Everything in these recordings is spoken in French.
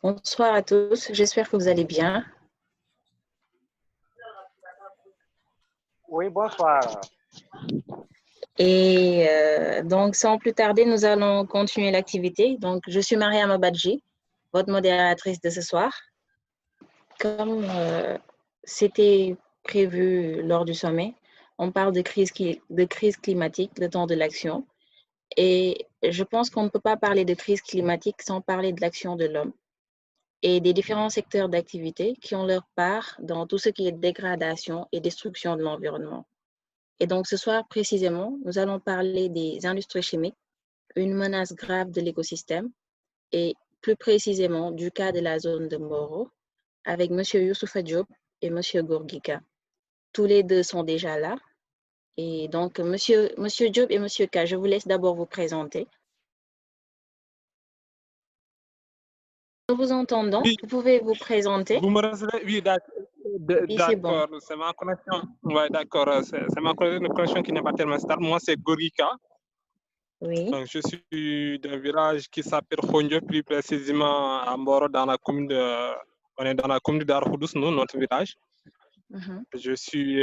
Bonsoir à tous, j'espère que vous allez bien. Oui, bonsoir. Et donc, sans plus tarder, nous allons continuer l'activité. Donc, je suis Mariama Badji, votre modératrice de ce soir. Comme c'était prévu lors du sommet, on parle de crise climatique, le temps de l'action. Et je pense qu'on ne peut pas parler de crise climatique sans parler de l'action de l'homme et des différents secteurs d'activité qui ont leur part dans tout ce qui est dégradation et destruction de l'environnement. Et donc, ce soir, précisément, nous allons parler des industries chimiques, une menace grave de l'écosystème, et plus précisément du cas de la zone de Moro, avec M. Youssoufa Diop et M. Gourgika. Tous les deux sont déjà là. Et donc, Monsieur Diop et M. K, je vous laisse d'abord vous présenter. Nous vous entendons. Oui, vous pouvez vous présenter. vous me recevez? Oui, Oui, c'est bon. d'accord. C'est ma connexion. Oui, d'accord. C'est ma connexion qui n'est pas tellement stable. Moi, c'est Gorika. Oui. Donc, je suis d'un village qui s'appelle Khondjo, plus précisément à Mboro, dans la commune on est dans la commune d'Arhoudous, nous, notre village. Je suis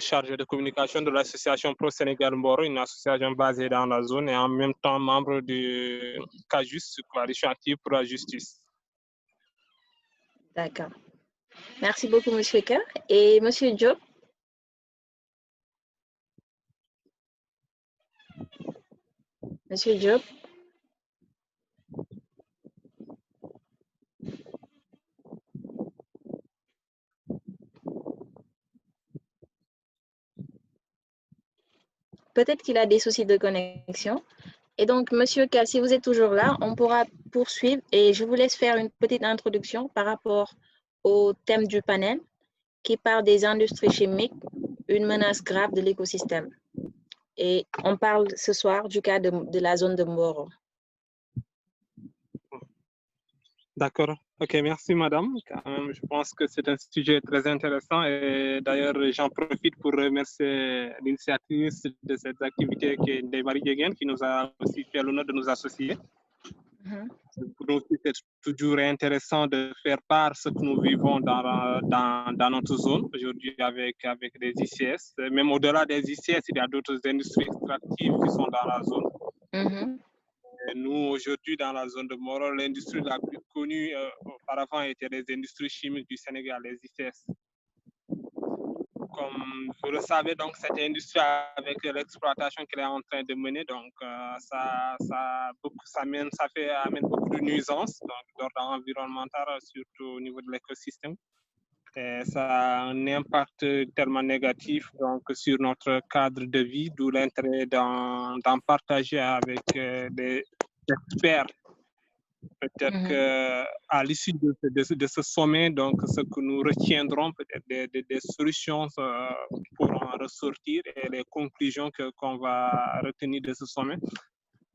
chargé de communication de l'association Pro Sénégal Mboro, une association basée dans la zone et en même temps membre du CAJUS, Coalition Active pour la Justice. D'accord. Merci beaucoup, M. K. Et M. Diop? Monsieur Diop? Peut-être qu'il a des soucis de connexion. Et donc, Monsieur K, si vous êtes toujours là, on pourra poursuivre et je vous laisse faire une petite introduction par rapport au thème du panel qui parle des industries chimiques, une menace grave de l'écosystème. Et on parle ce soir du cas de la zone de Mboro. D'accord. Ok, merci madame. Quand même, je pense que c'est un sujet très intéressant et d'ailleurs j'en profite pour remercier l'initiatrice de cette activité qui est Ndeye Dieguen qui nous a aussi fait l'honneur de nous associer. Pour nous, c'est toujours intéressant de faire part de ce que nous vivons dans notre zone aujourd'hui avec les ICS. Même au-delà des ICS, il y a d'autres industries extractives qui sont dans la zone. Nous, aujourd'hui, dans la zone de Moro, l'industrie la plus connue auparavant était les industries chimiques du Sénégal, les ICS. Comme vous le savez, donc, cette industrie, avec l'exploitation qu'elle est en train de mener, donc, ça amène beaucoup de nuisances d'ordre environnemental, surtout au niveau de l'écosystème. Et ça a un impact tellement négatif donc, sur notre cadre de vie, d'où l'intérêt d'en partager avec des experts. Peut-être qu'à l'issue de ce sommet, donc, ce que nous retiendrons, peut-être des solutions pour en ressortir et les conclusions qu'on va retenir de ce sommet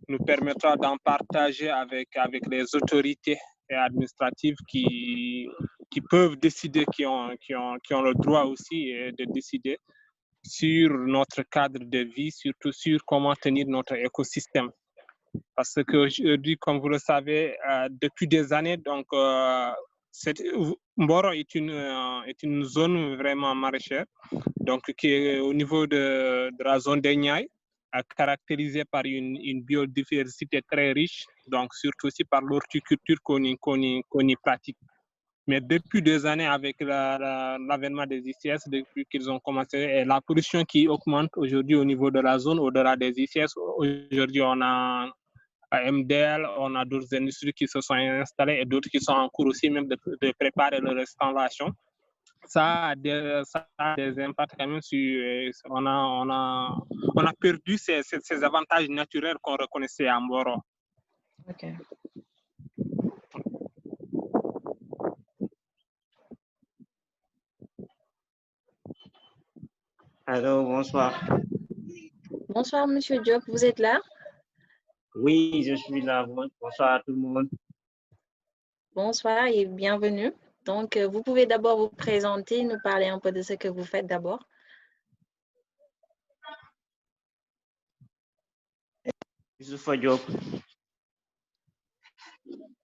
nous permettra d'en partager avec les autorités administratives qui peuvent décider, qui ont le droit aussi de décider sur notre cadre de vie, surtout sur comment tenir notre écosystème. Parce qu'aujourd'hui, comme vous le savez, depuis des années, donc, Mboro est une zone vraiment maraîchère, donc qui est au niveau de la zone des Niayes, caractérisée par une biodiversité très riche, donc surtout aussi par l'horticulture qu'on y pratique. Mais depuis des années, avec l'avènement des ICS, depuis qu'ils ont commencé, et la pollution qui augmente aujourd'hui au niveau de la zone, au-delà des ICS, aujourd'hui on a MDL, on a d'autres industries qui se sont installées et d'autres qui sont en cours aussi même de préparer leur installation. Ça a des impacts quand même sur. On a perdu ces avantages naturels qu'on reconnaissait à Mboro. Ok. Allô, bonsoir. Bonsoir, Monsieur Diop, vous êtes là? Oui, je suis là. Bonsoir à tout le monde. Bonsoir et bienvenue. Donc, vous pouvez d'abord vous présenter, nous parler un peu de ce que vous faites d'abord. Youssoufa Diop.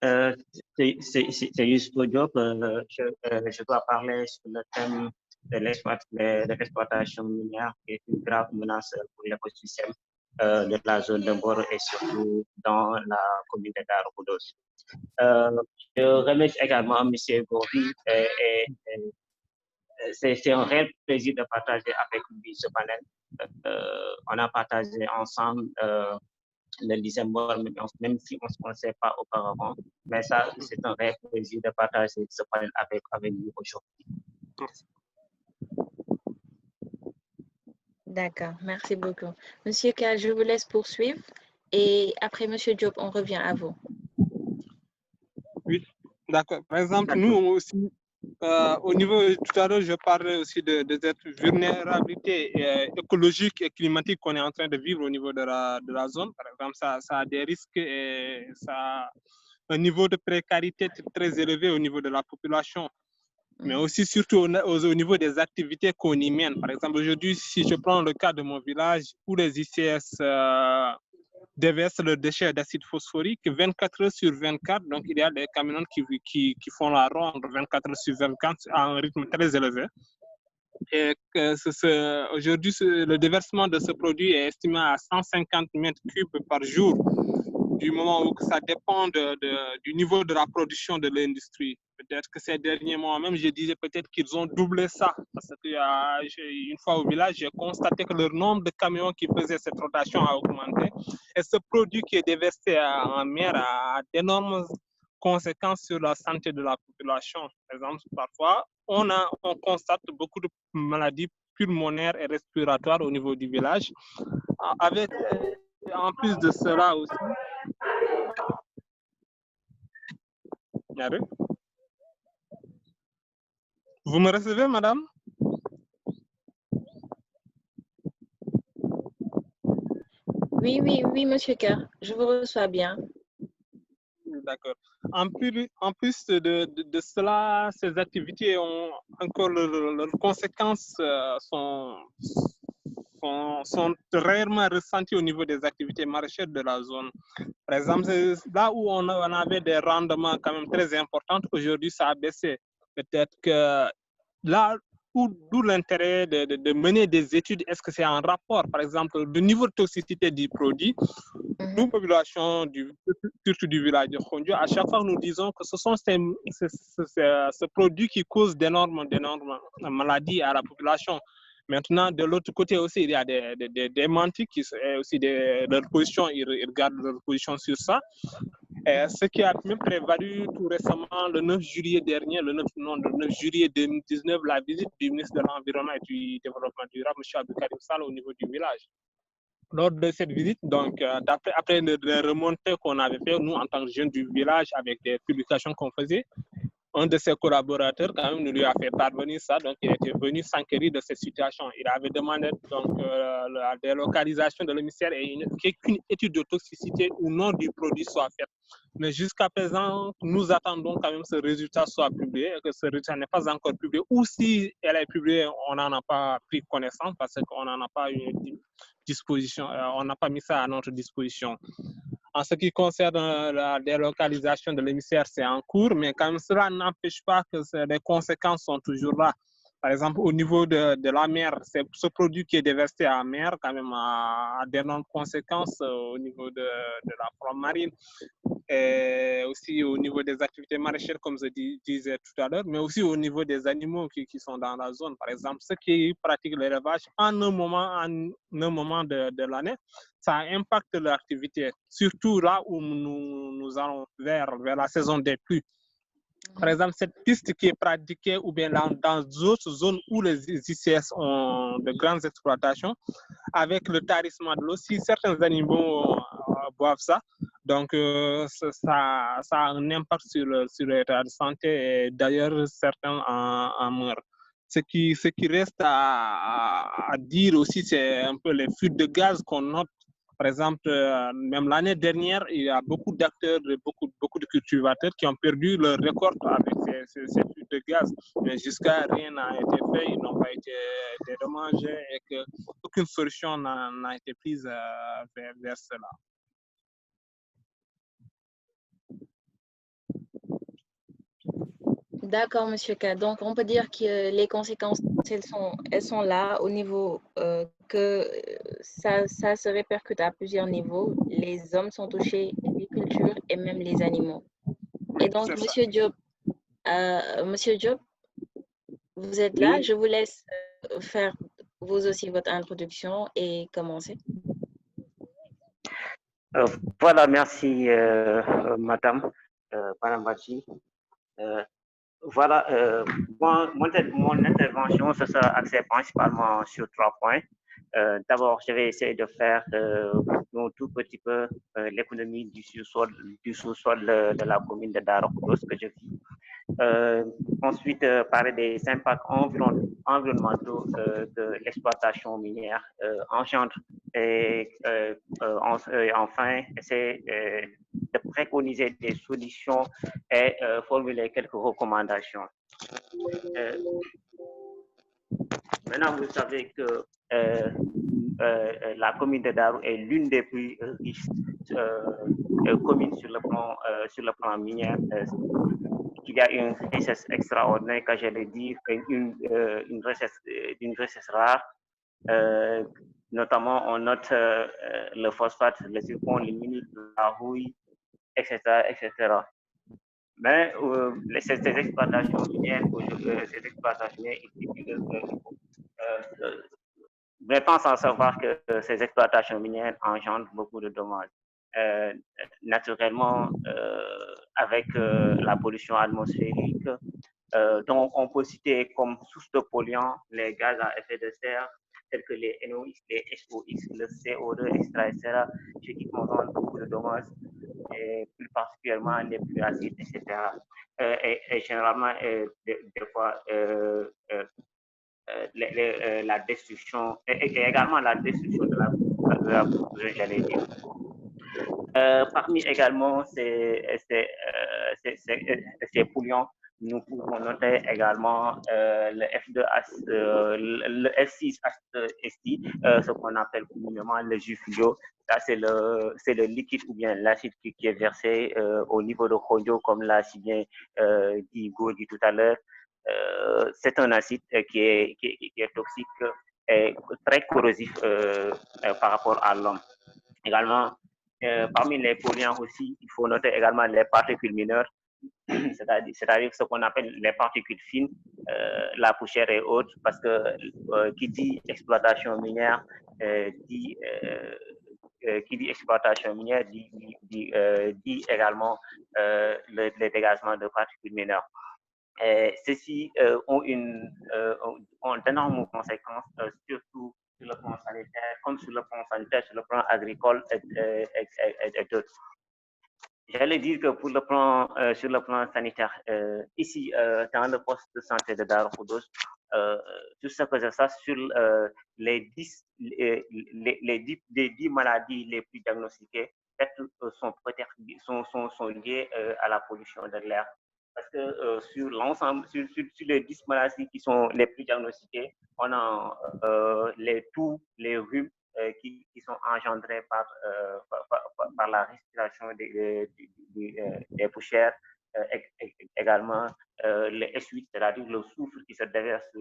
C'est juste pour dire que je dois parler sur le thème de l'exploitation minière qui est une grave menace pour l'écosystème de la zone de Mboro et surtout dans la commune de Darou-Khoudoss. Je remercie également M. Gourbi c'est un réel plaisir de partager avec lui ce panel. On a partagé ensemble le lycée Mboro, même si on ne se connaissait pas auparavant. Mais ça, c'est un réel plaisir de partager ce panel avec vous aujourd'hui. D'accord, merci beaucoup. Monsieur K, je vous laisse poursuivre. Et après Monsieur Diop, on revient à vous. Oui, d'accord. Par exemple, nous aussi, au niveau, tout à l'heure, je parlais aussi de cette vulnérabilité écologique et climatique qu'on est en train de vivre au niveau de la zone. Par exemple, ça a des risques et ça a un niveau de précarité très élevé au niveau de la population, mais aussi surtout au niveau des activités qu'on y mène. Par exemple, aujourd'hui, si je prends le cas de mon village où les ICS déversent le déchet d'acide phosphorique 24 heures sur 24. Donc, il y a des camions qui font la ronde 24 heures sur 24 à un rythme très élevé. Et aujourd'hui, le déversement de ce produit est estimé à 150 mètres cubes par jour, du moment où ça dépend du niveau de la production de l'industrie. Peut-être que ces derniers mois même, je disais peut-être qu'ils ont doublé ça. Parce que une fois au village, j'ai constaté que le nombre de camions qui faisaient cette rotation a augmenté. Et ce produit qui est déversé en mer a d'énormes conséquences sur la santé de la population. Par exemple, parfois, on constate beaucoup de maladies pulmonaires et respiratoires au niveau du village. Avec, en plus de cela aussi, vous me recevez, madame? Oui, monsieur K, je vous reçois bien. D'accord. En plus de cela, ces activités ont encore leurs conséquences sont rarement ressenties au niveau des activités maraîchères de la zone. Par exemple, là où on avait des rendements quand même très importants, aujourd'hui ça a baissé. Peut-être que là, d'où l'intérêt de mener des études, est-ce que c'est en rapport, par exemple, du niveau de toxicité du produit? Nous, population surtout du village de Khondio, à chaque fois nous disons que ce sont ce produit qui cause d'énormes maladies à la population. Maintenant, de l'autre côté aussi, il y a des démentis qui sont aussi leur position, ils regardent leur position sur ça. Ce qui a même prévalu tout récemment, le 9 juillet dernier, le 9 juillet 2019, la visite du ministre de l'Environnement et du Développement durable, M. Abdelkarim Sall, au niveau du village. Lors de cette visite, donc, après les remontées qu'on avait fait, nous, en tant que jeunes du village, avec des publications qu'on faisait, un de ses collaborateurs, quand même, nous lui a fait parvenir ça. Donc, il était venu s'enquérir de cette situation. Il avait demandé donc, la délocalisation de l'émissaire et qu'une étude de toxicité ou non du produit soit faite. Mais jusqu'à présent, nous attendons quand même que ce résultat soit publié et que ce résultat n'est pas encore publié. Ou si elle est publiée, on n'en a pas pris connaissance parce qu'on n'en a pas une disposition, on n'a pas mis ça à notre disposition. En ce qui concerne la délocalisation de l'émissaire, c'est en cours, mais quand même, cela n'empêche pas que les conséquences sont toujours là. Par exemple, au niveau de la mer, c'est ce produit qui est déversé en mer, quand même, a d'énormes conséquences au niveau de la flore marine et aussi au niveau des activités maraîchères, comme je disais tout à l'heure, mais aussi au niveau des animaux qui sont dans la zone. Par exemple, ceux qui pratiquent l'élevage en un moment de l'année, ça impacte l'activité, surtout là où nous allons vers la saison des pluies. Par exemple, cette piste qui est pratiquée ou bien dans d'autres zones où les ICS ont de grandes exploitations, avec le tarissement de l'eau, si certains animaux boivent ça, donc ça a un impact sur l'état de santé et d'ailleurs certains en meurent. Ce qui reste à dire aussi, c'est un peu les fuites de gaz qu'on note. Par exemple, même l'année dernière, il y a beaucoup d'acteurs, beaucoup de cultivateurs qui ont perdu leur récolte avec ces fuites de gaz. Mais jusqu'à rien n'a été fait, ils n'ont pas été dédommagés et qu'aucune solution n'a été prise vers cela. D'accord, Monsieur K. Donc, on peut dire que les conséquences, elles sont là au niveau que ça se répercute à plusieurs niveaux. Les hommes sont touchés, les cultures et même les animaux. Oui, Et donc, c'est ça. Monsieur Diop, vous êtes là. Oui, Je vous laisse faire vous aussi votre introduction et commencer. voilà, merci, Madame Panambachi. Voilà, mon intervention, ce sera axée principalement sur 3 points. D'abord, je vais essayer de faire un tout petit peu l'économie du sous-sol de la commune de Darokoudos que je vis. Ensuite, parler des impacts environnementaux que l'exploitation minière engendre. Et enfin, essayer de préconiser des solutions et formuler quelques recommandations. Maintenant, vous savez que la commune de Darou est l'une des plus riches communes sur le plan minier. Il y a une richesse extraordinaire, que j'allais dire, une richesse rare. Notamment, on note le phosphate, le zircon, le lignite, la rouille, etc., etc. Mais ces exploitations minières, vous êtes sans savoir que ces exploitations minières engendrent beaucoup de dommages. Naturellement, avec la pollution atmosphérique, donc on peut citer comme source de polluants les gaz à effet de serre, tels que les NOx, les SOx, le CO2, etc., ce qui cause beaucoup de dommages, et plus particulièrement les pluies acides, etc. Et généralement, des fois, la destruction, et également la destruction de la j'allais dire. Parmi également ces polluants, nous pouvons noter également le F2H, le F6H6, ce qu'on appelle communément le jus fluo. Ça, c'est le liquide ou bien l'acide qui est versé au niveau de Honjo, comme l'a si bien dit Gordy tout à l'heure. C'est un acide qui est toxique et très corrosif par rapport à l'homme. Également, parmi les polluants aussi, il faut noter également les particules mineures, c'est-à-dire ce qu'on appelle les particules fines, la poussière et autres, parce que qui dit exploitation minière dit exploitation minière dit également le dégagement de particules mineures. Ceux-ci ont d'énormes conséquences, surtout sur le plan sanitaire, comme sur le plan sanitaire, sur le plan agricole et d'autres. J'allais dire que sur le plan sanitaire, ici, dans le poste de santé de Darokoudos, tout ce que je sache sur les 10 maladies les plus diagnostiquées, sont liées à la pollution de l'air. Parce que sur l'ensemble, sur les 10 maladies qui sont les plus diagnostiquées, on a tous les rhumes qui sont engendrés par la respiration des poussières, également les S8, c'est-à-dire le soufre qui se déverse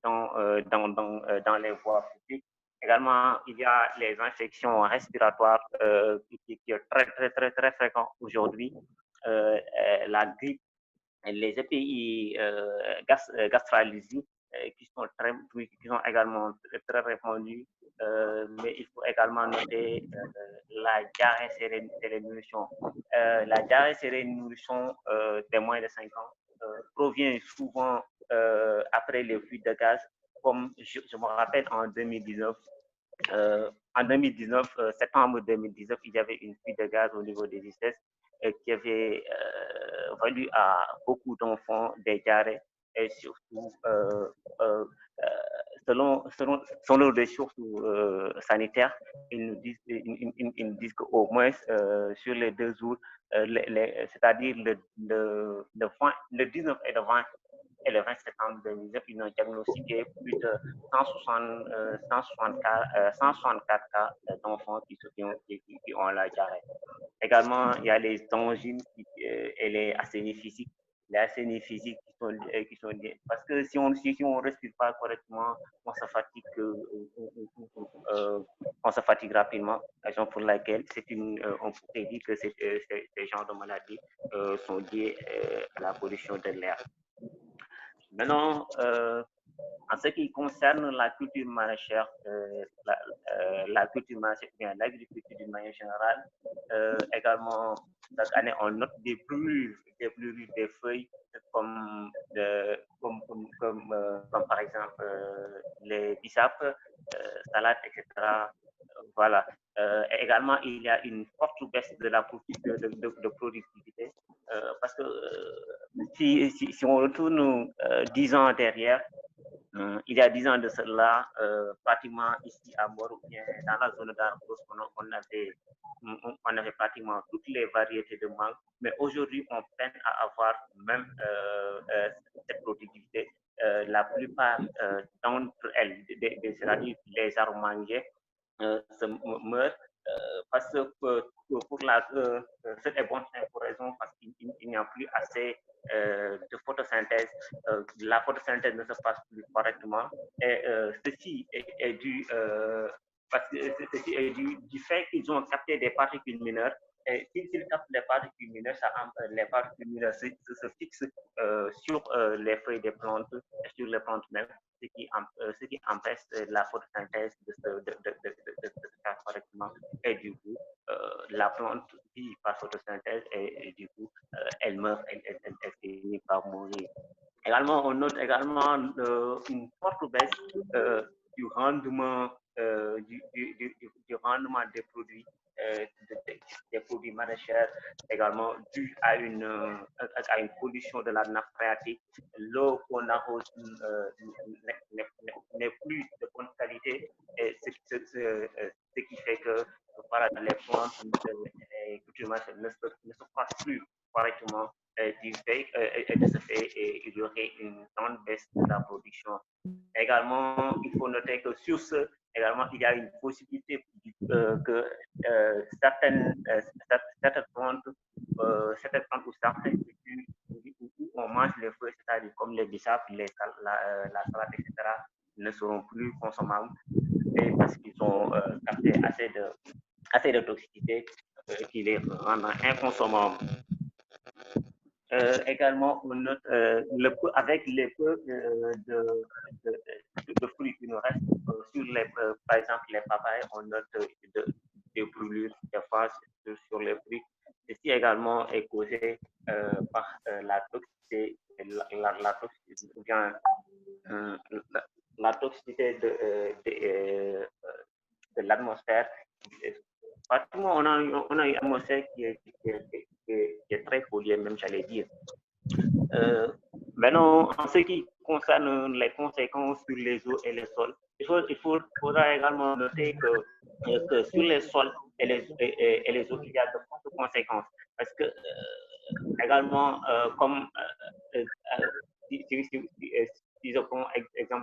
dans les voies publiques. Également, il y a les infections respiratoires qui sont très fréquentes aujourd'hui. La grippe, les EPI gastralisiques qui sont également très répandus, mais il faut également noter la diarrhée cérébrale. La diarrhée cérébrale des moins de 5 ans provient souvent après les fuites de gaz, comme je me rappelle en 2019. Septembre 2019, il y avait une fuite de gaz au niveau des ICS qui avait valu à beaucoup d'enfants des diarrhées, et surtout selon les sources sanitaires, ils nous disent qu'au moins sur les 2 jours, c'est-à-dire le 19 et le 20 et le 20 septembre 2019, ils ont diagnostiqué plus de 164 cas d'enfants qui ont la diarrhée. Également, il y a les angines et les asthénies physiques les assainies physiques qui sont liées. Parce que si on ne respire pas correctement, on se fatigue, on se fatigue rapidement, raison pour laquelle on pourrait dire que ces genres de maladies sont liées à la pollution de l'air. Maintenant, en ce qui concerne la culture maraîchère, la culture maraîchère, bien l'agriculture d'une manière générale, également, chaque année, on note des brûlures des feuilles comme par exemple les bissapes, salades, etc. Voilà. Et également, il y a une forte baisse de la productivité parce que si on retourne 10 ans derrière, il y a 10 ans de cela, pratiquement ici à Moro, dans la zone d'Arcos, on avait pratiquement toutes les variétés de mangue, mais aujourd'hui, on peine à avoir même cette productivité. La plupart d'entre elles, c'est-à-dire les arbres manguiers, se meurent parce que pour cette est bonne pour raison parce qu'il n'y a plus assez de photosynthèse. La photosynthèse ne se passe plus correctement et ceci est dû parce que ceci est du fait qu'ils ont capté des particules mineures. Et s'ils captent les particules mineures, les particules mineures se fixent sur les feuilles des plantes et sur les plantes même, ce qui empêche la photosynthèse de se faire correctement. Et du coup, la plante vit par photosynthèse et du coup, elle meurt, elle finit par mourir. Également, on note également une forte baisse du rendement du rendement des produits maraîchers, également dû à une pollution de la nappe phréatique. L'eau qu'on arrose n'est plus de bonne qualité, et ce qui fait que voilà, les plantes ne se passent plus correctement. Et de ce fait, il y aurait une grande baisse de la production. Également, il faut noter que sur ce, également, il y a une possibilité que certaines plantes ou certains cultures où on mange les fruits, c'est-à-dire comme les bissapes, la salade, etc., ne seront plus consommables parce qu'ils ont capté assez de toxicité qui les rendent inconsommables. Également, on note avec les peu de fruits qui nous restent, par exemple les papayes, on note des brûlures des fois sur les fruits. Ceci également est causé par la toxicité, la toxicité de l'atmosphère. Pratiquement, on a une atmosphère qui est très polluée, même j'allais dire. Maintenant, en ce qui concerne les conséquences sur les eaux et les sols, il faudra également noter que sur les sols et les eaux, il y a de fortes conséquences. Parce que, également, comme si je prends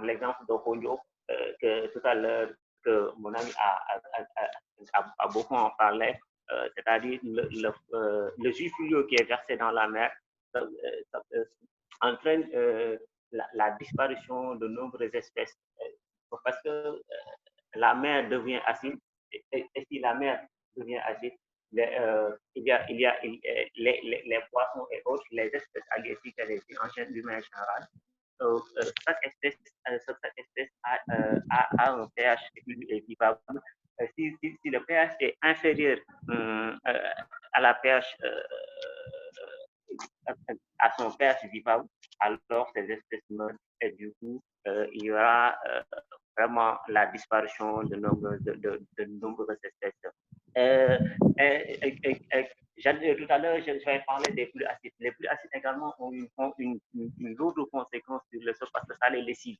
l'exemple de Honyo, que tout à l'heure, que mon ami a beaucoup en parlé, c'est-à-dire le jus fluo qui est versé dans la mer entraîne la disparition de nombreuses espèces parce que la mer devient acide et si la mer devient acide, il y a les poissons et autres, les espèces halieutiques en général, chaque espèce a un pH équivalent. Si le pH est inférieur à la pH à son pH vivable, alors ces espèces meurent et du coup il y aura vraiment la disparition de nombreuses espèces. Tout à l'heure, je vais parler des pluies acides. Les pluies acides également ont une lourde conséquence sur le sol parce que ça les lessive.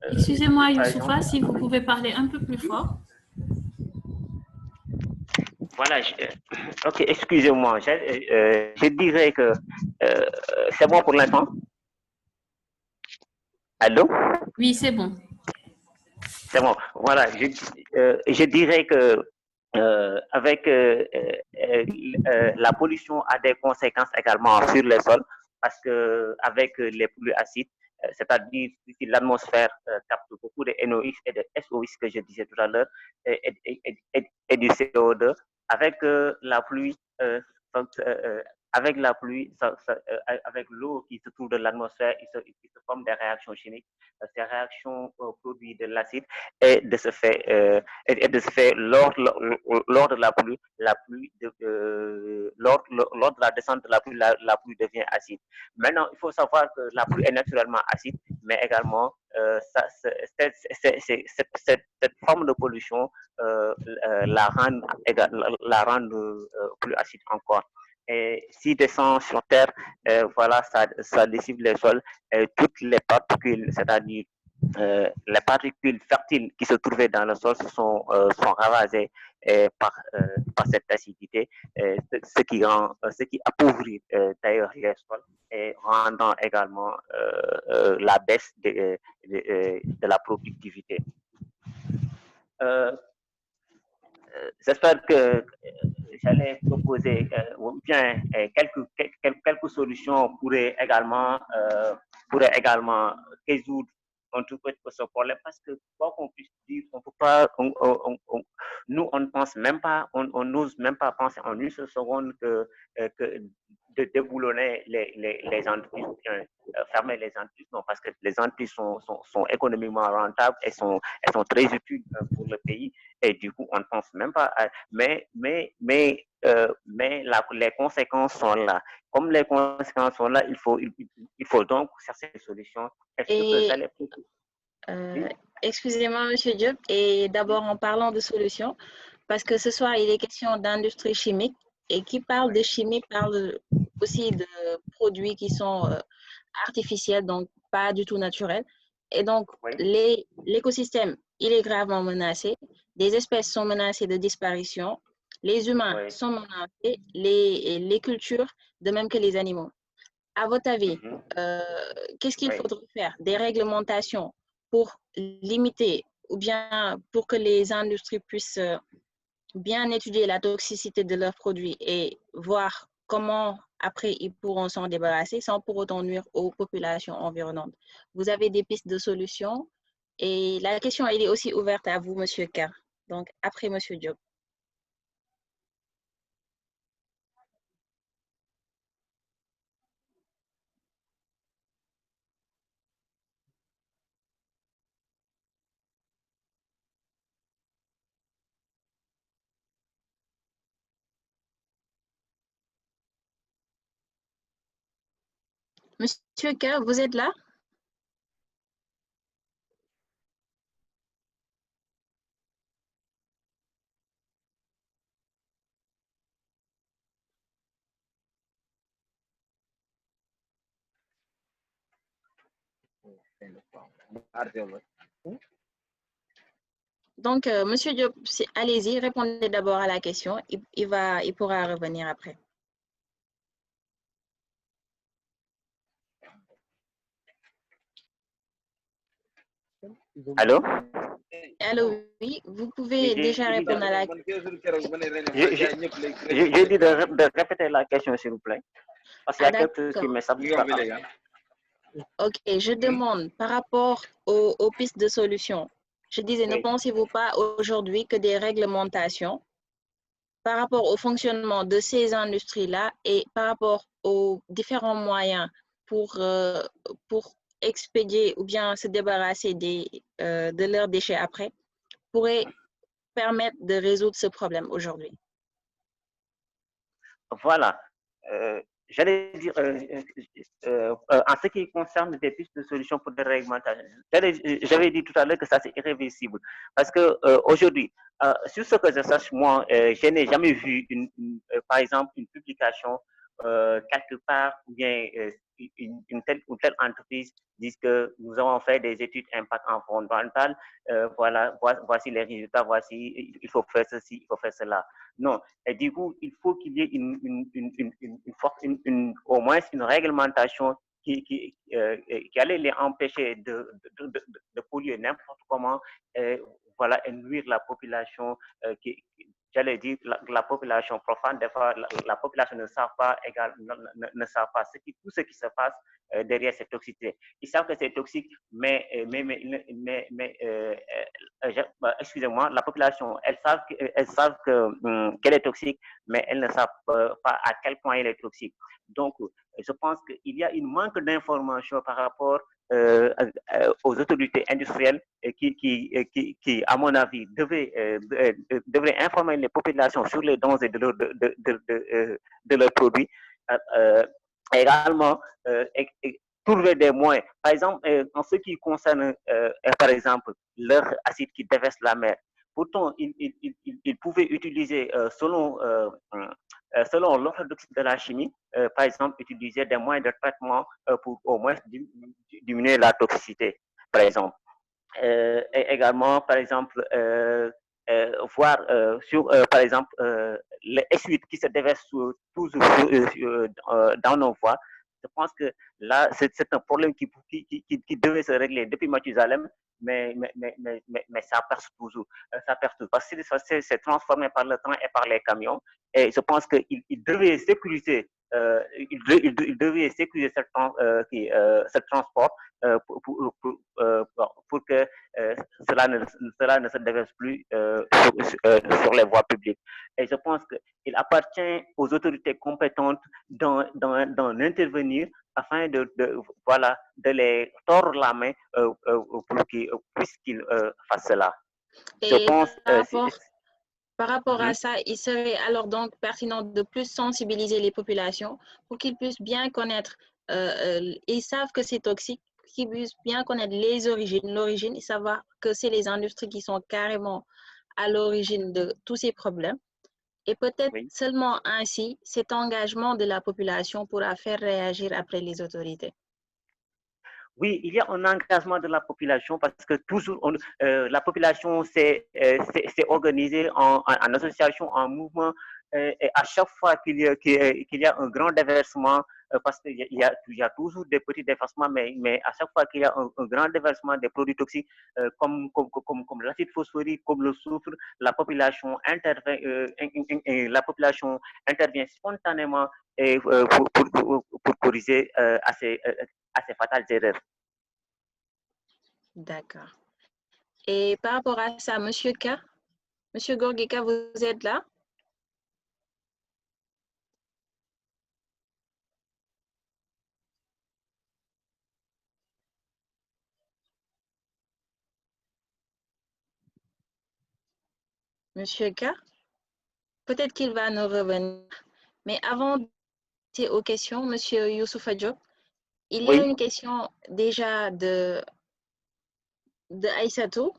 Excusez-moi, Youssoufa, si vous pouvez parler un peu plus fort. Voilà, ok, excusez-moi. Je dirais que c'est bon pour l'instant. Allô? Oui, c'est bon. C'est bon. Voilà, je dirais que avec la pollution a des conséquences également sur les sols parce que avec les pluies acides, c'est-à-dire si l'atmosphère capte beaucoup de NOx et de SOx que je disais tout à l'heure, et du CO2, avec la pluie, avec la pluie, avec l'eau qui se trouve dans l'atmosphère, il se forment des réactions chimiques. Ces réactions produisent de l'acide et de ce fait, lors de la pluie lors de la descente de la pluie, la pluie devient acide. Maintenant, il faut savoir que la pluie est naturellement acide, mais également cette forme de pollution la rend plus acide encore. Et s'il descend sur Terre, voilà, ça lessive les sols, toutes les particules, c'est-à-dire les particules fertiles qui se trouvaient dans le sol sont ravagées par cette acidité, ce qui appauvrit d'ailleurs les sols et rendant également la baisse de la productivité. J'espère que j'allais proposer bien quelques solutions pourraient également résoudre un tout petit peu ce problème, parce que quoi qu'on puisse dire, on peut pas, nous on ne pense même pas, on n'ose même pas penser en une seule seconde que de déboulonner les entreprises, ou bien fermer les entreprises, non, parce que les entreprises sont économiquement rentables et sont très utiles pour le pays, et du coup on ne pense même pas à, mais les conséquences sont là. Comme les conséquences sont là, il faut donc chercher des solutions. Excusez-moi, Monsieur Diop, et d'abord en parlant de solutions, parce que ce soir il est question d'industrie chimique, et qui parle de chimie parle aussi de produits qui sont artificiels, donc pas du tout naturels. Et donc, l'écosystème, il est gravement menacé. Des espèces sont menacées de disparition. Les humains sont menacés, les cultures, de même que les animaux. À votre avis, qu'est-ce qu'il faudrait faire? Des réglementations pour limiter ou bien pour que les industries puissent bien étudier la toxicité de leurs produits et voir comment après ils pourront s'en débarrasser sans pour autant nuire aux populations environnantes. Vous avez des pistes de solutions, et la question elle est aussi ouverte à vous, Monsieur K. Donc après Monsieur Diop. Monsieur K, vous êtes là? Donc, Monsieur Diop, allez-y, répondez d'abord à la question. Il pourra revenir après. Allô? Allô, oui, vous pouvez déjà répondre à la question. J'ai dit de répéter la question, s'il vous plaît, parce qu'il y a quelque chose qui m'échappe. Ok, je demande par rapport aux pistes de solutions. Je disais, ne pensez-vous pas aujourd'hui que des réglementations par rapport au fonctionnement de ces industries-là et par rapport aux différents moyens pour expédier ou bien se débarrasser de leurs déchets après, pourraient permettre de résoudre ce problème aujourd'hui? Voilà. J'allais dire, en ce qui concerne des pistes de solutions pour des réglementations, j'avais dit tout à l'heure que ça c'est irréversible. Parce que aujourd'hui, sur ce que je sache, moi, je n'ai jamais vu, par exemple, une publication quelque part, ou bien une telle entreprise dit que nous avons fait des études impact environnemental, voilà, voici les résultats, voici, il faut faire ceci, il faut faire cela. Non. Et du coup, il faut qu'il y ait au moins une réglementation qui allait les empêcher de polluer n'importe comment, voilà, et nuire la population j'allais dire, la population profane, des fois, la population ne savent pas, ne savent pas tout ce qui se passe derrière cette toxicité. Ils savent que c'est toxique, excusez-moi, la population, elles savent qu'elle est toxique, mais elles ne savent pas à quel point elle est toxique. Donc, je pense qu'il y a une manque d'information par rapport aux autorités industrielles qui, à mon avis, devraient informer les populations sur les dangers de leurs produits. Également, trouver des moyens. Par exemple, en ce qui concerne, par exemple, leur acide qui déverse la mer, pourtant, ils pouvaient utiliser, selon l'orthodoxie de la chimie, par exemple, utiliser des moyens de traitement pour au moins diminuer la toxicité, par exemple. Et également, par exemple, voir par exemple, les S8 qui se déversent toujours dans nos voies. Je pense que là, c'est un problème qui devait se régler depuis Mathusalem, mais ça perce toujours. Ça perce toujours. Parce que c'est transformé par le train et par les camions. Et je pense qu'il devait sécuriser il devait sécuriser ce transport pour que cela ne se déverse plus sur les voies publiques. Et je pense qu'il appartient aux autorités compétentes d'en intervenir afin de les tordre la main pour qu'ils puissent fassent cela. Et je pense par rapport à ça, il serait alors donc pertinent de plus sensibiliser les populations pour qu'ils puissent bien connaître, ils savent que c'est toxique, qu'ils puissent bien connaître l'origine et savoir que c'est les industries qui sont carrément à l'origine de tous ces problèmes. Et peut-être seulement ainsi, cet engagement de la population pourra faire réagir après les autorités. Oui, il y a un engagement de la population parce que toujours la population s'est organisée en association, en mouvement, et à chaque fois qu'il y a un grand déversement, parce qu'il y a toujours des petits déversements, mais à chaque fois qu'il y a un grand déversement des produits toxiques comme l'acide phosphorique, comme le soufre, la population intervient spontanément pour corriger à ces fatales erreurs. D'accord. Et par rapport à ça, Monsieur Gorgeka, vous êtes là? Monsieur K, peut-être qu'il va nous revenir. Mais avant d'aller aux questions, Monsieur Youssoufa Diop, il y a une question déjà de Aïssatou.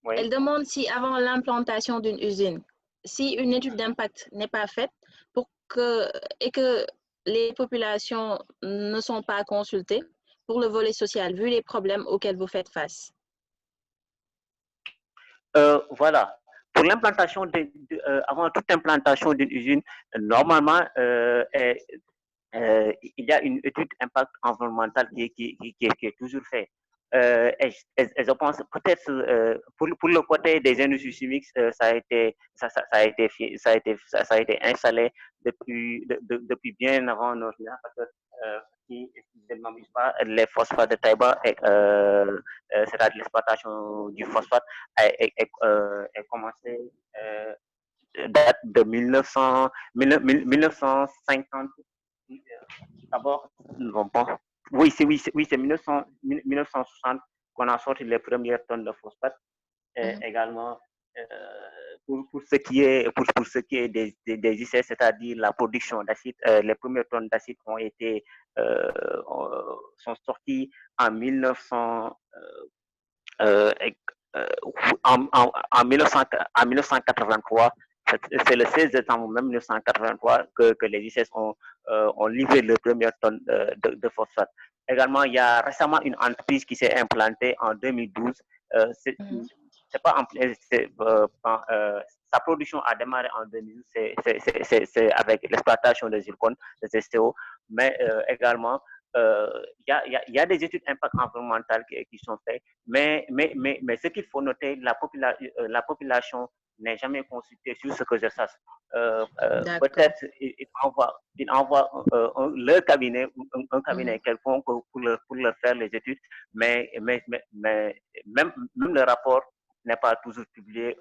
Oui. Elle demande si avant l'implantation d'une usine, si une étude d'impact n'est pas faite et que les populations ne sont pas consultées pour le volet social, vu les problèmes auxquels vous faites face. Voilà. Pour l'implantation, avant toute implantation d'une usine, normalement, il y a une étude d'impact environnemental qui est toujours faite. Et je pense peut-être pour le côté des industries chimiques, ça a été installé depuis bien avant notre parce que si je ne m'abuse pas, les phosphates de Taïba, c'est-à-dire l'exploitation du phosphate, a commencé date de 1950. D'abord, oui, c'est 1960 qu'on a sorti les premières tonnes de phosphate. Également, pour ce qui est des ICS, c'est-à-dire la production d'acide, les premières tonnes d'acide sont sorties en 1983. C'est le 16 décembre 1983 que les ICS ont livré les premières tonnes de phosphate. Également, il y a récemment une entreprise qui s'est implantée en 2012. Sa production a démarré en 2012, c'est avec l'exploitation des zircones, des STO, mais également, il y a des études d'impact environnemental qui sont faites, mais ce qu'il faut noter, la population n'est jamais consulté sur ce que je sache. D'accord. Peut-être il envoie leur cabinet, un cabinet quelconque pour leur faire les études, mais même le rapport n'est pas toujours publié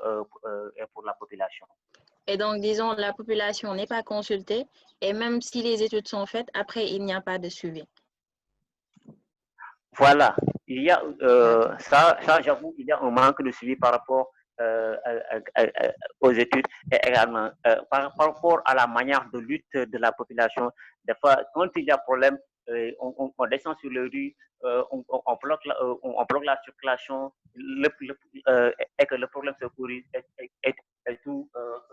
pour la population. Et donc, disons, la population n'est pas consultée et même si les études sont faites, après, il n'y a pas de suivi. Voilà, il y a D'accord. ça j'avoue, il y a un manque de suivi par rapport aux études et également par rapport à la manière de lutte de la population. Des fois, quand il y a problème, on descend sur les rues, on bloque la circulation et que le problème se corrige et tout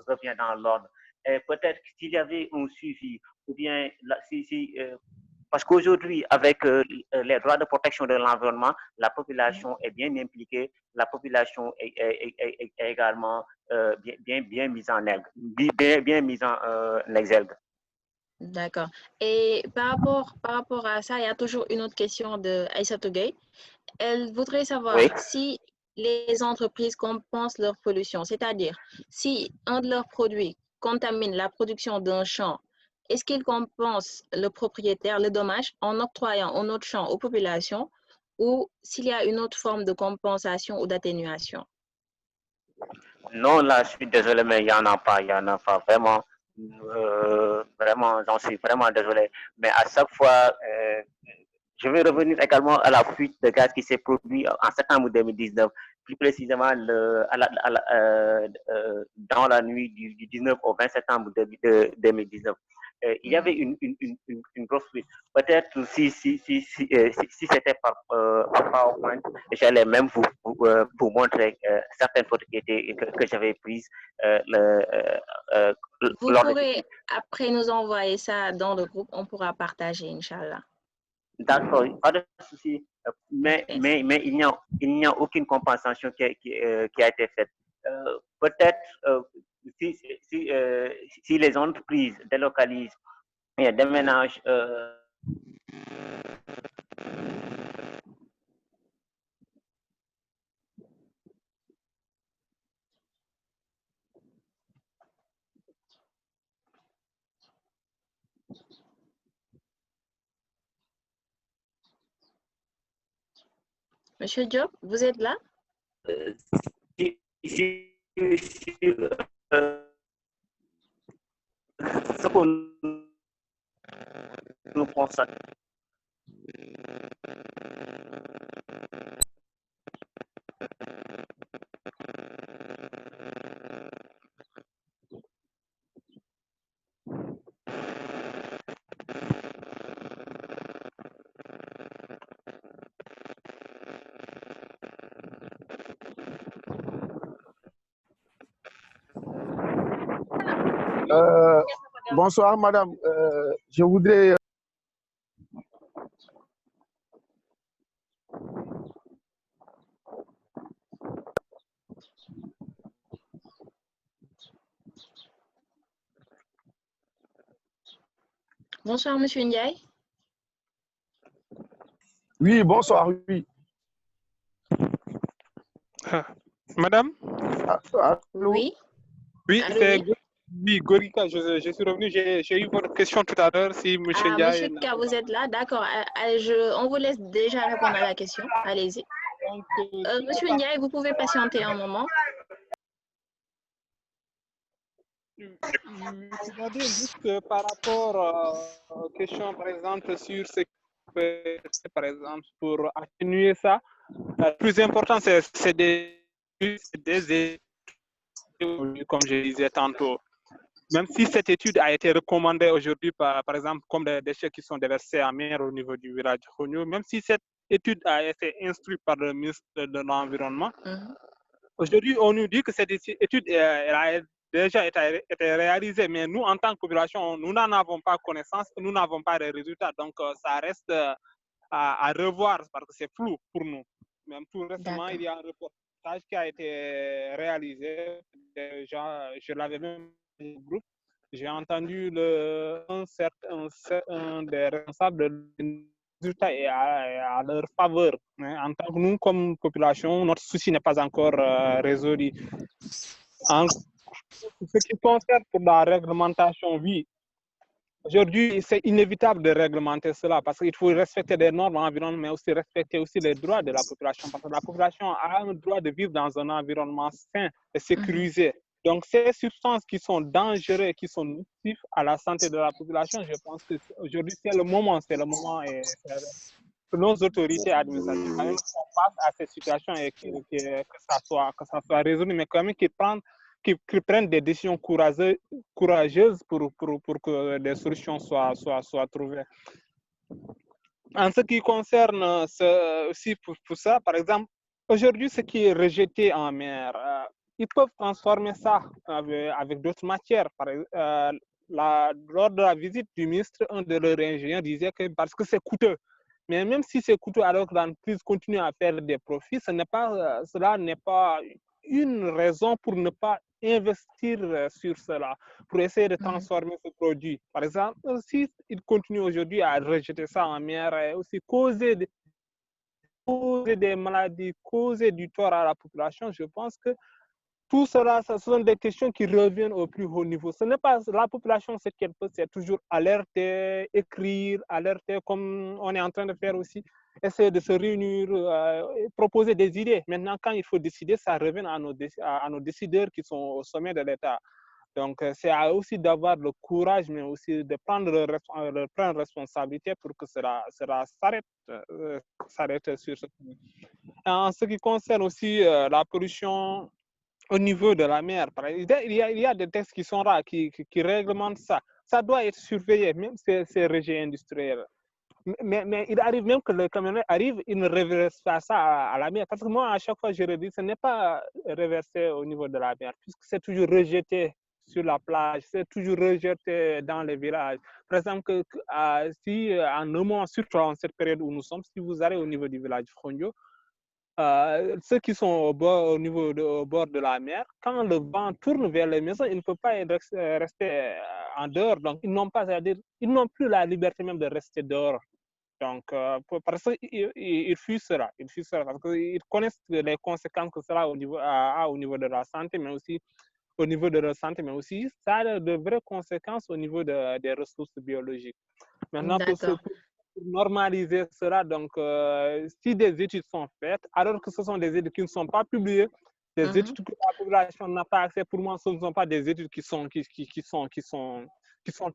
revient dans l'ordre. Et peut-être s'il y avait un suivi, ou bien parce qu'aujourd'hui, avec les droits de protection de l'environnement, la population est bien impliquée, la population est également bien mise en exergue. D'accord. Et par rapport à ça, il y a toujours une autre question de Aïssatou Gueye. Elle voudrait savoir Oui. si les entreprises compensent leur pollution, c'est-à-dire si un de leurs produits contamine la production d'un champ, est-ce qu'ils compensent le propriétaire le dommage en octroyant un autre champ aux populations ou s'il y a une autre forme de compensation ou d'atténuation? Non, là, je suis désolé, mais il n'y en a pas, vraiment. Vraiment, j'en suis vraiment désolé. Mais à chaque fois, je vais revenir également à la fuite de gaz qui s'est produite en septembre 2019, plus précisément dans la nuit du 19 au 20 septembre 2019. Il y avait une grosse fuite. Peut-être si c'était par PowerPoint, j'allais même vous montrer certaines photos que j'avais prises Vous lors de cette pourrez fuite. après nous envoyer ça dans le groupe, on pourra partager, Inch'Allah. D'accord, pas de souci. Mais il n'y a aucune compensation qui a été faite. Peut-être si les entreprises délocalisent et déménagent. Monsieur Diop, vous êtes là? Ce qu'on nous constate. Bonsoir, madame. Je voudrais... Bonsoir, monsieur Ndiaye. Oui, bonsoir, oui. Madame? Allô? Oui. Oui, Allô, c'est oui. Gorika, je suis revenu. J'ai eu votre question tout à l'heure. Si M. Ah, Ndiaye... monsieur K, vous êtes là? D'accord. On vous laisse déjà répondre à la question. Allez-y. Monsieur Ndiaye, vous pouvez patienter un moment. Regardez juste par rapport aux questions, par exemple, sur ce que, par exemple, pour atténuer ça, le plus important, c'est des études, comme je disais tantôt. Même si cette étude a été recommandée aujourd'hui, par exemple, comme des déchets qui sont déversés en mer au niveau du village de Khogno, même si cette étude a été instruite par le ministre de l'Environnement, aujourd'hui, on nous dit que cette étude a déjà été réalisée, mais nous, en tant que population, nous n'en avons pas connaissance, nous n'avons pas de résultats. Donc, ça reste à revoir parce que c'est flou pour nous. Même tout récemment, il y a un reportage qui a été réalisé. Déjà, je l'avais même dans le groupe. J'ai entendu un des responsables de résultats est à leur faveur. En tant que nous, comme population, notre souci n'est pas encore résolu. En ce qui concerne pour la réglementation, oui, aujourd'hui, c'est inévitable de réglementer cela parce qu'il faut respecter les normes environnementales, mais aussi respecter aussi les droits de la population parce que la population a un droit de vivre dans un environnement sain et sécurisé. Donc, ces substances qui sont dangereuses, qui sont nocives à la santé de la population, je pense que aujourd'hui, c'est le moment et que nos autorités administratives quand même font face à ces situations et que ça soit résolu, mais quand même qu'ils prennent des décisions courageuses pour que des solutions soient trouvées. En ce qui concerne aussi pour ça, par exemple, aujourd'hui, ce qui est rejeté en mer, ils peuvent transformer ça avec d'autres matières. Lors de la visite du ministre, un de leurs ingénieurs disait que parce que c'est coûteux. Mais même si c'est coûteux, alors que l'entreprise continue à faire des profits, cela n'est pas une raison pour ne pas investir sur cela, pour essayer de transformer ce produit. Par exemple, si il continue aujourd'hui à rejeter ça en mer et aussi causer des maladies, causer du tort à la population, je pense que tout cela, ce sont des questions qui reviennent au plus haut niveau. Ce n'est pas la population, ce qu'elle peut, c'est toujours alerter, écrire, alerter, comme on est en train de faire aussi, essayer de se réunir, proposer des idées. Maintenant, quand il faut décider, ça revient à nos décideurs qui sont au sommet de l'État. Donc, c'est aussi d'avoir le courage, mais aussi de prendre leur responsabilité pour que cela s'arrête sur ce point. En ce qui concerne aussi la pollution au niveau de la mer, il y a des textes qui sont là, qui réglementent ça. Ça doit être surveillé, même ces régions industriels. Mais il arrive même que le camionneur arrive, il ne reverse pas ça à la mer. Parce que moi, à chaque fois, je le dis, ce n'est pas reversé au niveau de la mer, puisque c'est toujours rejeté sur la plage, c'est toujours rejeté dans les villages. Par exemple, si en amont, surtout en cette période où nous sommes, si vous allez au niveau du village Frondio, ceux qui sont au bord de la mer, quand le vent tourne vers les maisons, ils ne peuvent pas rester en dehors. Donc, ils n'ont plus la liberté même de rester dehors. Donc, parce qu'ils fuient cela. Ils fuient cela parce qu'ils connaissent les conséquences que cela a au niveau de la santé, mais aussi au niveau de leur santé, mais aussi ça a de vraies conséquences au niveau des ressources biologiques. Maintenant, pour normaliser cela, donc si des études sont faites, alors que ce sont des études qui ne sont pas publiées, des études que la population n'a pas accès, pour moi, ce ne sont pas des études qui sont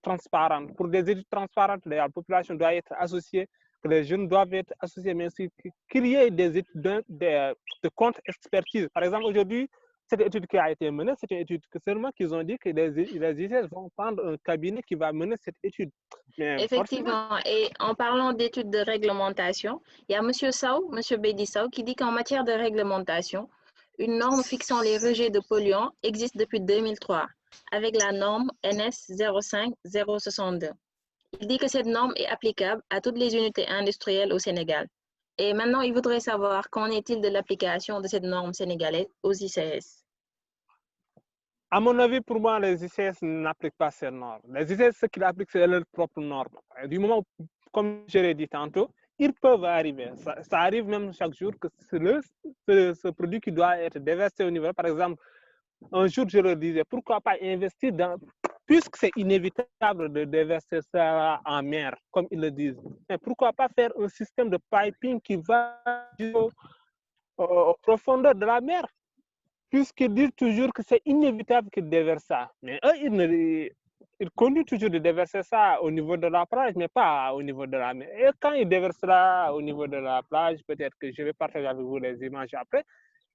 transparentes. Pour des études transparentes, la population doit être associée, que les jeunes doivent être associés, mais aussi qu'il y ait des études de contre-expertise. Par exemple, aujourd'hui, cette étude qui a été menée, c'est une étude que seulement qu'ils ont dit que les ICS vont prendre un cabinet qui va mener cette étude. Mais effectivement, et en parlant d'études de réglementation, il y a M. Sao, M. Bedi Sao, qui dit qu'en matière de réglementation, une norme fixant les rejets de polluants existe depuis 2003, avec la norme NS 05062. Il dit que cette norme est applicable à toutes les unités industrielles au Sénégal. Et maintenant, il voudrait savoir qu'en est-il de l'application de cette norme sénégalaise aux ICS. À mon avis, pour moi, les ICS n'appliquent pas ces normes. Les ICS, ce qu'ils appliquent, c'est leurs propres normes. Du moment où, comme je l'ai dit tantôt, ils peuvent arriver. Ça arrive même chaque jour que ce produit qui doit être déversé au niveau. Par exemple, un jour, je leur disais, pourquoi pas investir puisque c'est inévitable de déverser ça en mer, comme ils le disent. Mais pourquoi pas faire un système de piping qui va aux profondeurs de la mer? Puisqu'ils disent toujours que c'est inévitable qu'ils déversent ça. Mais eux, ils continuent toujours de déverser ça au niveau de la plage, mais pas au niveau de la mer. Et quand ils déversent ça au niveau de la plage, peut-être que je vais partager avec vous les images après,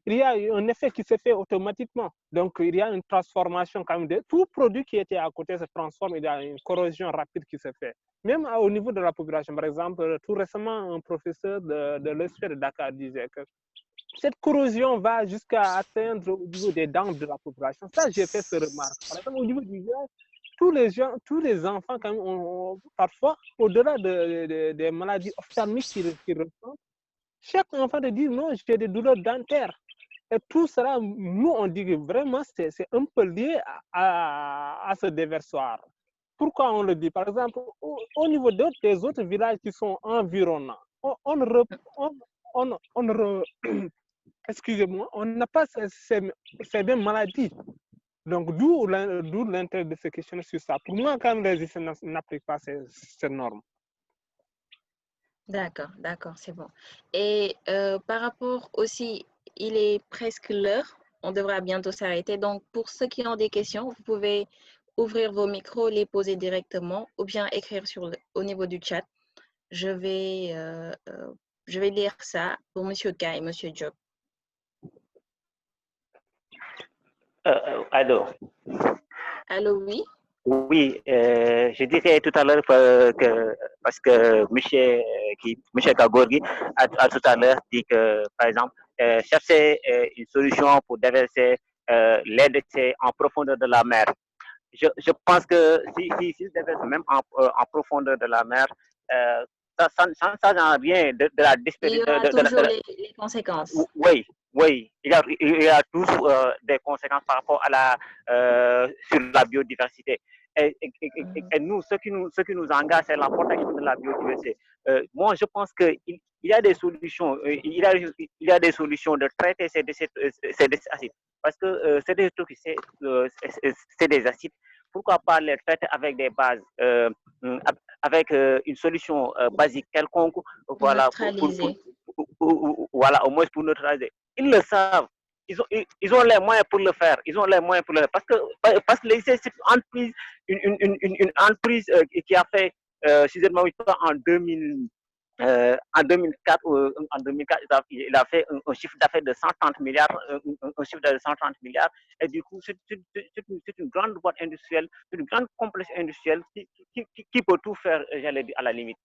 il y a un effet qui se fait automatiquement. Donc, il y a une transformation quand même. Tout produit qui était à côté se transforme, il y a une corrosion rapide qui se fait. Même au niveau de la population, par exemple, tout récemment, un professeur de l'ESP de Dakar disait que cette corrosion va jusqu'à atteindre au niveau des dents de la population. Ça, j'ai fait ce remarque. Par exemple, au niveau du village, tous les enfants, quand même, parfois, au-delà des maladies ophtalmiques qu'ils ressentent, chaque enfant te dit non, j'ai des douleurs dentaires. Et tout cela, nous, on dit que vraiment, c'est un peu lié à ce déversoir. Pourquoi on le dit? Par exemple, au niveau des autres villages qui sont environnants, excusez-moi, on n'a pas ces mêmes maladies. Donc, d'où l'intérêt de se questionner sur ça. Pour moi, quand les essais n'appliquent pas ces normes. D'accord, d'accord, c'est bon. Et par rapport aussi, il est presque l'heure, on devra bientôt s'arrêter. Donc, pour ceux qui ont des questions, vous pouvez ouvrir vos micros, les poser directement ou bien écrire au niveau du chat. Je vais lire ça pour Monsieur K et Monsieur Job. Allô? Allô, oui? Oui, je dirais tout à l'heure que parce que M. Kagorgi a tout à l'heure dit que, par exemple, chercher une solution pour déverser les déchets en profondeur de la mer. Je pense que si déverse même en profondeur de la mer, ça ne change en rien de la Il y disparition. aura toujours les conséquences. Oui, oui, il y a tous des conséquences par rapport à sur la biodiversité. Et nous, ce qui nous engage, c'est la protection de la biodiversité. Moi, je pense qu'il y a des solutions. Il y a des solutions de traiter ces déchets acides. Parce que c'est des acides. Pourquoi pas les traiter avec des bases, avec une solution basique quelconque, voilà, voilà, au moins pour neutraliser. Ils le savent. Ils ont les moyens pour le faire. Ils ont les moyens pour le faire. Parce que c'est une entreprise qui a fait, si je ne me trompe pas, en 2004, il a fait un chiffre d'affaires de 130 milliards, un chiffre d'affaires de 130 milliards. Et du coup, c'est une grande boîte industrielle, c'est une grande complexe industrielle qui peut tout faire, j'allais dire, à la limite.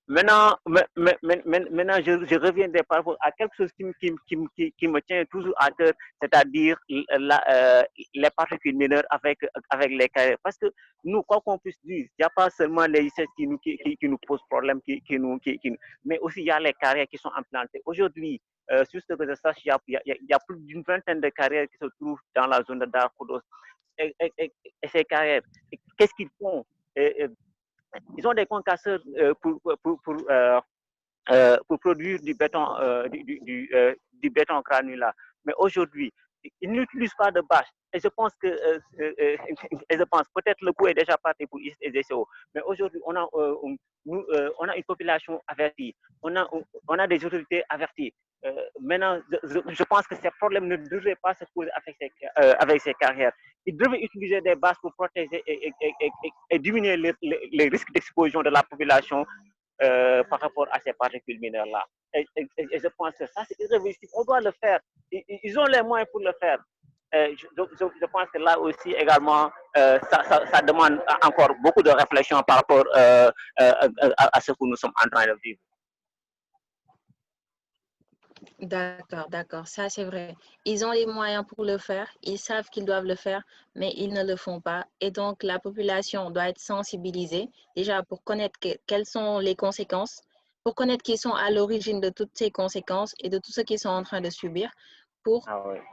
Maintenant, je reviendrai par rapport à quelque chose qui me tient toujours à cœur, c'est-à-dire les particules mineures avec les carrières. Parce que nous, quoi qu'on puisse dire, il n'y a pas seulement les ICS qui nous posent problème, mais aussi il y a les carrières qui sont implantées. Aujourd'hui, sur ce que je sache, il y a plus d'une vingtaine de carrières qui se trouvent dans la zone de Darkoudos. Et ces carrières, qu'est-ce qu'ils font? Ils ont des concasseurs pour produire du béton, du béton granulat. Mais aujourd'hui, ils n'utilisent pas de bâche. Et je pense que, peut-être le coup est déjà parti pour ISDCO. Mais aujourd'hui, on a une population avertie. On a des autorités averties. Maintenant, je pense que ces problèmes ne devraient pas se poser avec ces carrières. Ils devraient utiliser des bâches pour protéger et diminuer les risques d'explosion de la population par rapport à ces particules mineures-là. Et je pense que ça, c'est irréversible. On doit le faire. Ils ont les moyens pour le faire. Je pense que là aussi, également, ça demande encore beaucoup de réflexion par rapport à ce que nous sommes en train de vivre. D'accord, d'accord, ça c'est vrai. Ils ont les moyens pour le faire, ils savent qu'ils doivent le faire, mais ils ne le font pas. Et donc, la population doit être sensibilisée déjà pour connaître quelles sont les conséquences, pour connaître qui sont à l'origine de toutes ces conséquences et de tout ce qu'ils sont en train de subir, pour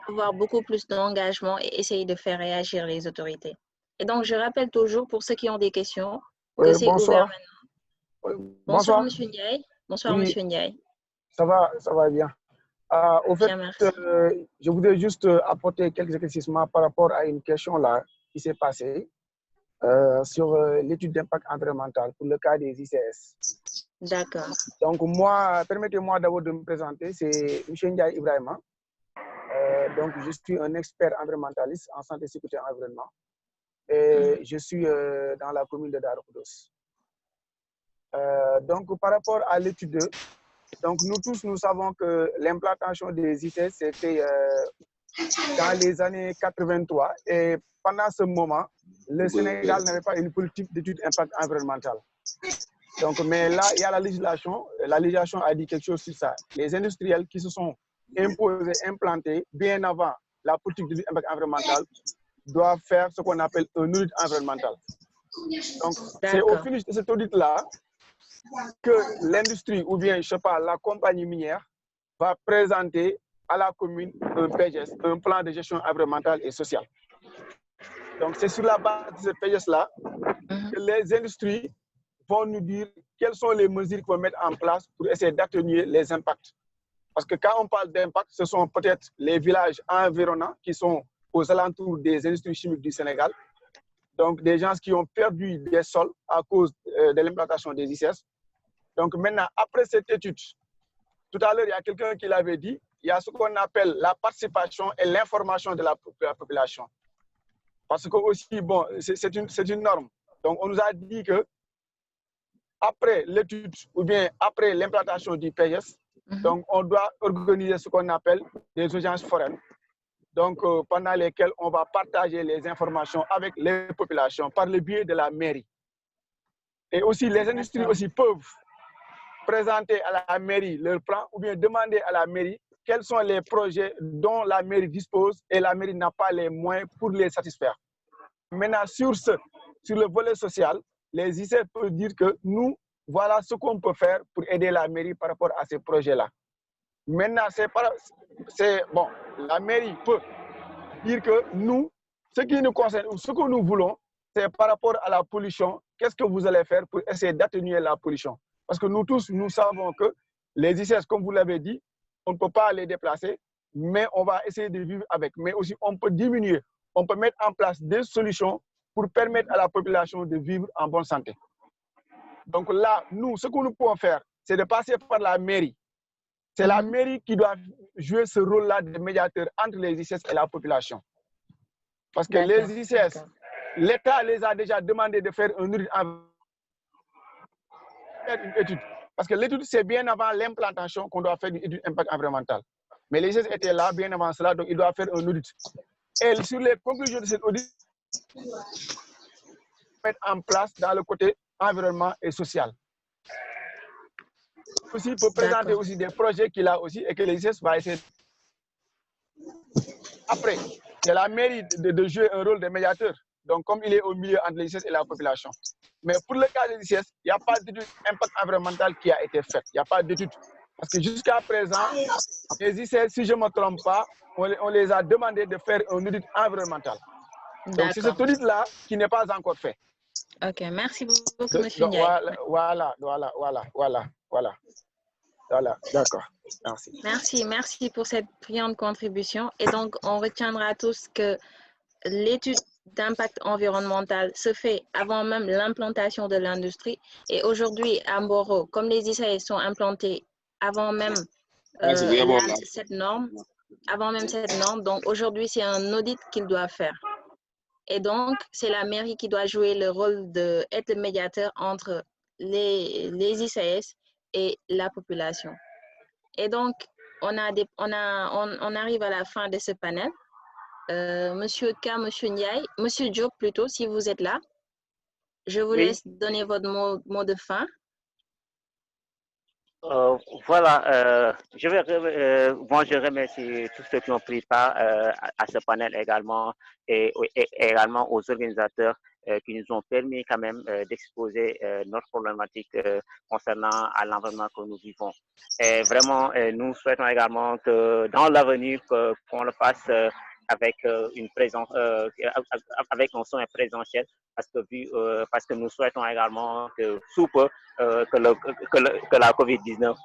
avoir beaucoup plus d'engagement et essayer de faire réagir les autorités. Et donc, je rappelle toujours, pour ceux qui ont des questions, que c'est ouvert maintenant. Bonsoir, Monsieur Ndiaye. Bonsoir, Monsieur Ndiaye. Ça va bien. Au fait, je voudrais juste apporter quelques éclaircissements par rapport à une question là qui s'est passée sur l'étude d'impact environnemental pour le cas des ICS. D'accord. Donc moi, permettez-moi d'abord de me présenter, c'est M. Ndiaye Ibrahima. Donc je suis un expert environnementaliste en santé, sécurité et environnement. Et je suis dans la commune de Darkoudos. Donc par rapport à l'étude, donc nous tous, nous savons que l'implantation des ICS, c'était dans les années 83. Et pendant ce moment, le Sénégal n'avait pas une politique d'étude d'impact environnemental. Donc, mais là, il y a la législation. La législation a dit quelque chose sur ça. Les industriels qui se sont imposés, implantés bien avant la politique d'étude d'impact environnemental doivent faire ce qu'on appelle un audit environnemental. Donc, c'est au finish de cet audit-là que l'industrie ou bien, je sais pas, la compagnie minière va présenter à la commune un PGS, un plan de gestion environnementale et sociale. Donc, c'est sur la base de ce PGS-là que les industries vont nous dire quelles sont les mesures qu'il faut mettre en place pour essayer d'atténuer les impacts. Parce que quand on parle d'impact, ce sont peut-être les villages environnants qui sont aux alentours des industries chimiques du Sénégal. Donc, des gens qui ont perdu des sols à cause de l'implantation des ICS. Donc, maintenant, après cette étude, tout à l'heure, il y a quelqu'un qui l'avait dit, il y a ce qu'on appelle la participation et l'information de la population. Parce que aussi, bon, c'est une norme. Donc, on nous a dit que après l'étude ou bien après l'implantation du PS, donc on doit organiser ce qu'on appelle des audiences foraines. Donc, pendant lesquelles on va partager les informations avec les populations par le biais de la mairie. Et aussi, les industries aussi peuvent présenter à la mairie leur plan ou bien demander à la mairie quels sont les projets dont la mairie dispose et la mairie n'a pas les moyens pour les satisfaire. Maintenant, sur le volet social, les IC peuvent dire que nous, voilà ce qu'on peut faire pour aider la mairie par rapport à ces projets-là. Maintenant, bon, la mairie peut dire que nous, ce qui nous concerne, ou ce que nous voulons, c'est par rapport à la pollution, qu'est-ce que vous allez faire pour essayer d'atténuer la pollution? Parce que nous tous, nous savons que les ICS, comme vous l'avez dit, on ne peut pas les déplacer, mais on va essayer de vivre avec. Mais aussi, on peut diminuer, on peut mettre en place des solutions pour permettre à la population de vivre en bonne santé. Donc là, nous, ce que nous pouvons faire, c'est de passer par la mairie. C'est la mairie qui doit jouer ce rôle-là de médiateur entre les ICS et la population. Parce que les ICS, l'État les a déjà demandé de faire une étude. Parce que l'étude, c'est bien avant l'implantation qu'on doit faire une étude d'impact environnemental. Mais les ICS étaient là bien avant cela, donc ils doivent faire un audit. Et sur les conclusions de cet audit, mettre en place dans le côté environnement et social. Aussi, il peut présenter aussi des projets qu'il a aussi et que les ICS va essayer. Après, c'est la mairie de jouer un rôle de médiateur. Donc, comme il est au milieu entre les ICS et la population. Mais pour le cas des ICS, il n'y a pas d'étude d'impact environnemental qui a été faite. Il n'y a pas d'étude. Parce que jusqu'à présent, les ICS, si je ne me trompe pas, on les a demandé de faire un audit environnemental. Donc, c'est cet audit-là qui n'est pas encore fait. Ok, merci beaucoup, M. Ndiaye. Voilà, d'accord. Merci. Merci pour cette brillante contribution. Et donc, on retiendra tous que l'étude d'impact environnemental se fait avant même l'implantation de l'industrie. Et aujourd'hui, à Mboro, comme les ICS sont implantés avant même cette norme, donc aujourd'hui, c'est un audit qu'ils doivent faire. Et donc, c'est la mairie qui doit jouer le rôle d'être le médiateur entre les ICS et la population. Et donc, on arrive à la fin de ce panel. Monsieur K, Monsieur Ndiaye, Monsieur Diop plutôt, si vous êtes là, je vous laisse donner votre mot de fin. Voilà, je remercie tous ceux qui ont pris part à ce panel également et également aux organisateurs qui nous ont permis quand même d'exposer notre problématique concernant l'environnement que nous vivons. Et vraiment, nous souhaitons également que dans l'avenir, qu'on le fasse avec une présence, avec un soin présentiel, parce que nous souhaitons également que sous peu que la COVID-19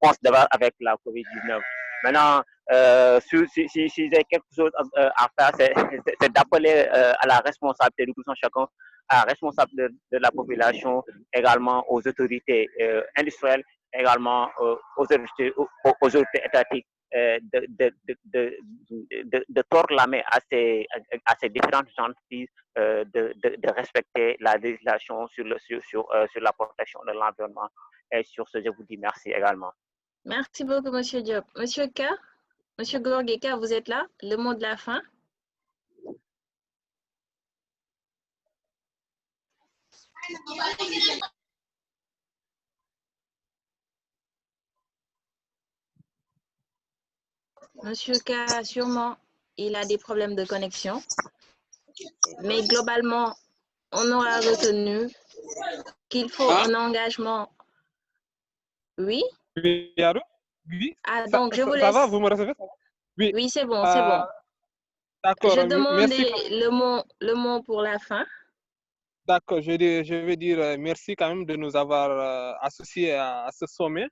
pense d'abord avec la COVID-19. Maintenant, si j'ai quelque chose à faire, c'est d'appeler à la responsabilité de tous chacun, à la responsabilité de la population, également aux autorités industrielles, également aux autorités étatiques, de tordre la main à ces différentes entreprises de respecter la législation sur la protection de l'environnement. Et sur ce, je vous dis merci également. Merci beaucoup, Monsieur Diop. Monsieur K, Monsieur Gorgeka, vous êtes là? Le mot de la fin? Monsieur K, sûrement, il a des problèmes de connexion. Mais globalement, on aura retenu qu'il faut un engagement. Oui? Oui. Ah, donc je vous laisse. Ça va, vous me recevez? Oui, c'est bon, c'est bon. D'accord. Je demandais le mot pour la fin. D'accord, je vais dire merci quand même de nous avoir associés à ce sommet.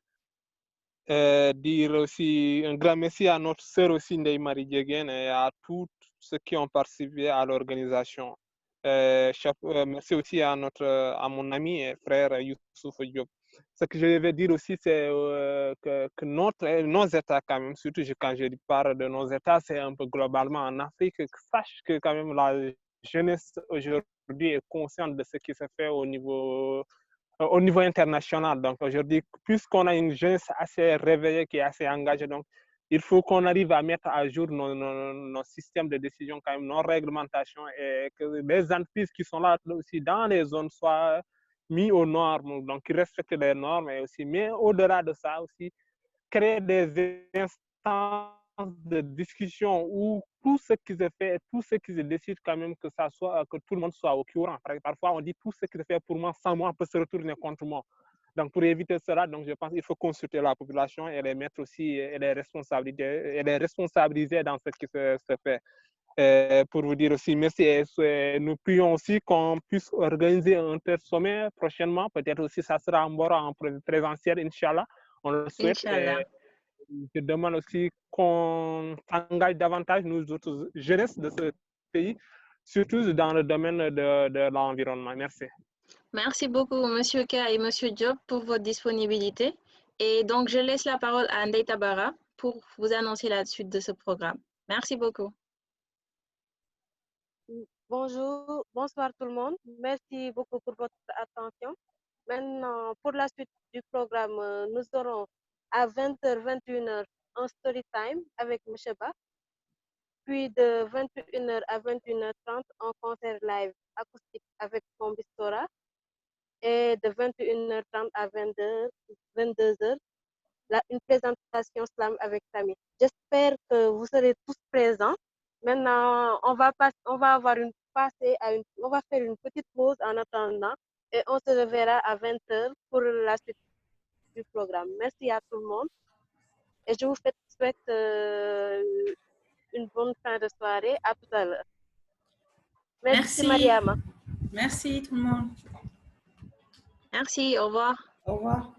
Dire aussi un grand merci à notre sœur aussi Ndeye Marie Dieguen et à toutes ceux qui ont participé à l'organisation. Merci aussi à mon ami et frère Youssouf Diop. Ce que je vais dire aussi, c'est que nos États, quand même, surtout quand je parle de nos États, c'est un peu globalement en Afrique, sache que quand même la jeunesse aujourd'hui est consciente de ce qui se fait au niveau international. Donc aujourd'hui, puisqu'on a une jeunesse assez réveillée, qui est assez engagée, donc il faut qu'on arrive à mettre à jour nos systèmes de décision, quand même, nos réglementations, et que les entreprises qui sont là aussi dans les zones soient mis aux normes, donc qui respectent les normes, et aussi, mais au-delà de ça aussi, créer des instances de discussion où tout ce qui se fait, tout ce qui se décide, quand même, que tout le monde soit au courant. Parfois, on dit tout ce qui se fait pour moi, sans moi, peut se retourner contre moi. Donc, pour éviter cela, donc, je pense qu'il faut consulter la population et les mettre aussi, et les responsabiliser dans ce qui se fait. Pour vous dire aussi merci, et nous prions aussi qu'on puisse organiser un tel sommet prochainement. Peut-être aussi ça sera en présentiel, Inch'Allah. On le souhaite. Je demande aussi qu'on s'engage davantage, nous autres jeunesses de ce pays, surtout dans le domaine de l'environnement. Merci. Merci beaucoup, Monsieur K et Monsieur Diop, pour votre disponibilité. Et donc, je laisse la parole à Ndeye Tabara pour vous annoncer la suite de ce programme. Merci beaucoup. Bonjour, bonsoir tout le monde. Merci beaucoup pour votre attention. Maintenant, pour la suite du programme, nous aurons à 20h, 21h un story time avec M. Ba. Puis de 21h à 21h30, un concert live acoustique avec Combistora. Et de 21h30 à 22h, une présentation slam avec Samy. J'espère que vous serez tous présents. Maintenant, on va faire une petite pause en attendant et on se reverra à 20h pour la suite du programme. Merci à tout le monde et je vous souhaite une bonne fin de soirée. À tout à l'heure. Merci Mariama. Merci tout le monde. Merci, au revoir. Au revoir.